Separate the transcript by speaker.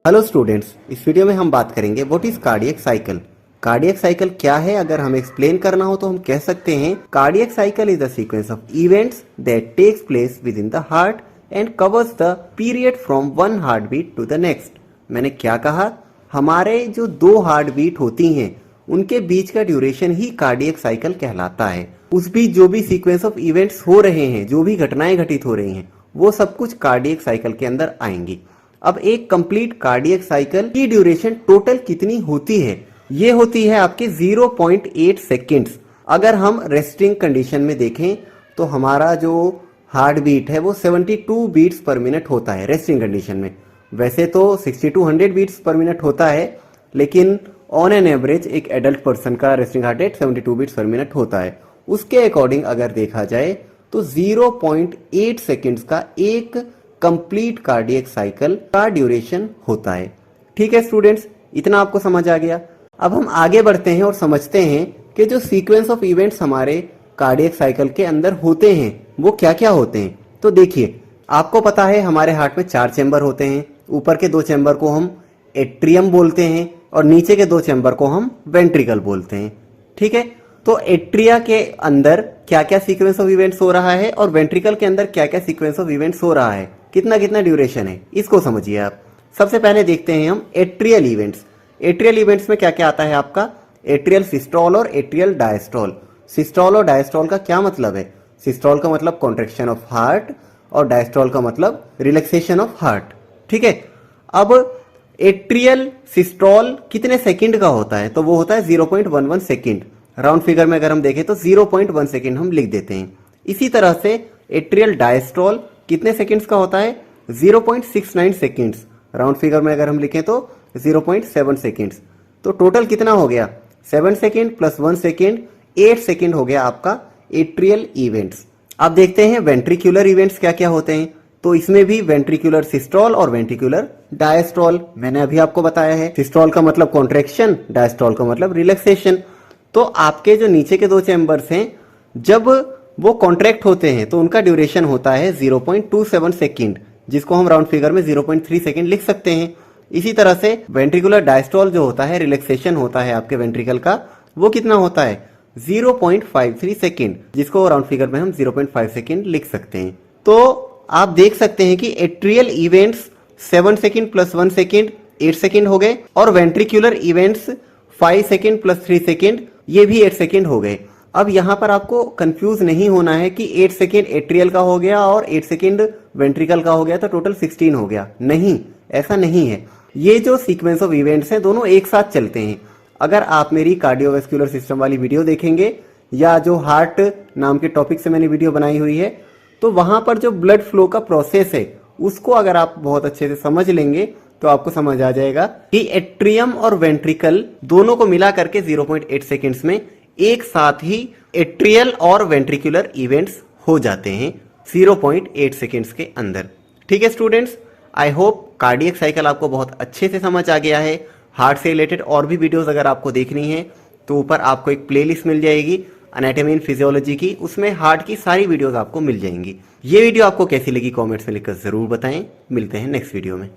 Speaker 1: Hello students, इस video में हम बात करेंगे what is cardiac cycle. Cardiac cycle क्या है? अगर हमें एक्सप्लेन करना हो तो हम कह सकते हैं cardiac cycle is the sequence of events that takes place within the heart and covers the period from one heart beat to the next. मैंने क्या कहा? हमारे जो दो हार्ट बीट होती हैं उनके बीच का ड्यूरेशन ही कार्डियक साइकिल कहलाता है। उस बीच जो भी सीक्वेंस ऑफ इवेंट्स हो रहे हैं, जो भी घटनाएं घटित हो रही हैं, वो सब कुछ कार्डियक साइकिल के अंदर आएंगी। अब एक कंप्लीट कार्डियक साइकिल की ड्यूरेशन टोटल कितनी होती है? ये होती है आपके 0.8 सेकेंड्स। अगर हम रेस्टिंग कंडीशन में देखें तो हमारा जो हार्ट बीट है वो 72 बीट्स पर मिनट होता है रेस्टिंग कंडीशन में। वैसे तो 6200 बीट्स पर मिनट होता है, लेकिन ऑन एन एवरेज एक एडल्ट पर्सन का resting heart rate 72 beats per minute होता है। उसके अकॉर्डिंग अगर देखा जाए तो 0.8 सेकेंड्स का एक कंप्लीट कार्डियक साइकिल का ड्यूरेशन होता है। ठीक है स्टूडेंट्स, इतना आपको समझ आ गया। अब हम आगे बढ़ते हैं और समझते हैं कि जो सीक्वेंस ऑफ इवेंट्स हमारे कार्डियक साइकिल के अंदर होते हैं वो क्या क्या होते हैं। तो देखिए, आपको पता है हमारे हार्ट में 4 चैम्बर होते हैं। ऊपर के 2 चैम्बर को हम एट्रियम बोलते हैं और नीचे के 2 चैम्बर को हम वेंट्रिकल बोलते हैं। ठीक है, तो एट्रिया के अंदर क्या क्या सीक्वेंस ऑफ इवेंट्स हो रहा है और वेंट्रिकल के अंदर क्या क्या सीक्वेंस ऑफ इवेंट्स हो रहा है, कितना कितना ड्यूरेशन है, इसको समझिए आप। सबसे पहले देखते हैं हम एट्रियल इवेंट्स। एट्रियल इवेंट्स में क्या क्या आता है आपका? एट्रियल सिस्टोल और एट्रियल डायस्टोल। सिस्टोल और डायस्टोल का क्या मतलब है? सिस्टोल का मतलब कॉन्ट्रैक्शन ऑफ हार्ट और डायस्टोल का मतलब रिलैक्सेशन ऑफ हार्ट। ठीक है, अब एट्रियल सिस्टोल कितने सेकंड का होता है? तो वो होता है 0.11 सेकंड। राउंड फिगर में अगर हम देखें तो 0.1 सेकंड हम लिख देते हैं। इसी तरह से एट्रियल डायस्टोल कितने सेकंड्स का होता है? 0.69 सेकंड्स। राउंड फिगर में अगर हम लिखें तो 0.7 सेकंड्स। तो टोटल कितना हो गया? 7 सेकंड प्लस 1 सेकंड, 8 सेकंड हो गया आपका एट्रियल इवेंट्स। अब देखते हैं वेंट्रिकुलर इवेंट्स क्या क्या होते हैं। तो इसमें भी वेंट्रिकुलर सिस्टोल और वेंट्रिकुलर डायस्टोल मैंने अभी आपको बताया है। सिस्टोल का मतलब कॉन्ट्रैक्शन, डायस्टोल का मतलब रिलैक्सेशन। तो आपके जो नीचे के 2 चैम्बर्स हैं, जब वो कॉन्ट्रैक्ट होते हैं तो उनका ड्यूरेशन होता है 0.27 सेकंड, जिसको हम राउंड फिगर में 0.3 सेकंड लिख सकते हैं। इसी तरह से वेंट्रिकुलर डायस्टोल जो होता है, रिलैक्सेशन होता है आपके वेंट्रिकल का, वो कितना होता है? 0.53 सेकंड, जिसको राउंड फिगर में हम 0.5 सेकंड लिख सकते हैं। तो आप देख सकते हैं कि atrial events 7 second plus 1 second 8 second हो गए, और ventricular events 5 second plus 3 second ये भी 8 सेकंड हो गए। अब यहां पर आपको कंफ्यूज नहीं होना है कि 8 सेकंड एट्रियल का हो गया और 8 सेकंड वेंट्रिकल का हो गया तो टोटल 16 हो गया। नहीं, ऐसा नहीं है। ये जो सीक्वेंस ऑफ इवेंट्स हैं दोनों एक साथ चलते हैं। अगर आप मेरी कार्डियोवैस्कुलर सिस्टम वाली वीडियो देखेंगे या जो हार्ट नाम के टॉपिक से मैंने वीडियो बनाई हुई है, तो वहां पर जो ब्लड फ्लो का प्रोसेस है उसको अगर आप बहुत अच्छे से समझ लेंगे तो आपको समझ आ जाएगा कि एट्रियम और वेंट्रिकल दोनों को मिला करके 0.8 सेकेंड्स में एक साथ ही एट्रियल और वेंट्रिकुलर इवेंट्स हो जाते हैं 0.8 सेकेंड्स के अंदर। ठीक है students, I hope cardiac cycle आपको बहुत अच्छे से समझ आ गया है। हार्ट से रिलेटेड और भी वीडियोस अगर आपको देखनी है तो ऊपर आपको एक प्लेलिस्ट मिल जाएगी एनाटॉमी एंड फिजियोलॉजी की, उसमें हार्ट की सारी वीडियोस आपको मिल जाएंगी। ये वीडियो आपको कैसी लगी कमेंट्स में लिखकर जरूर बताएं। मिलते हैं नेक्स्ट वीडियो में।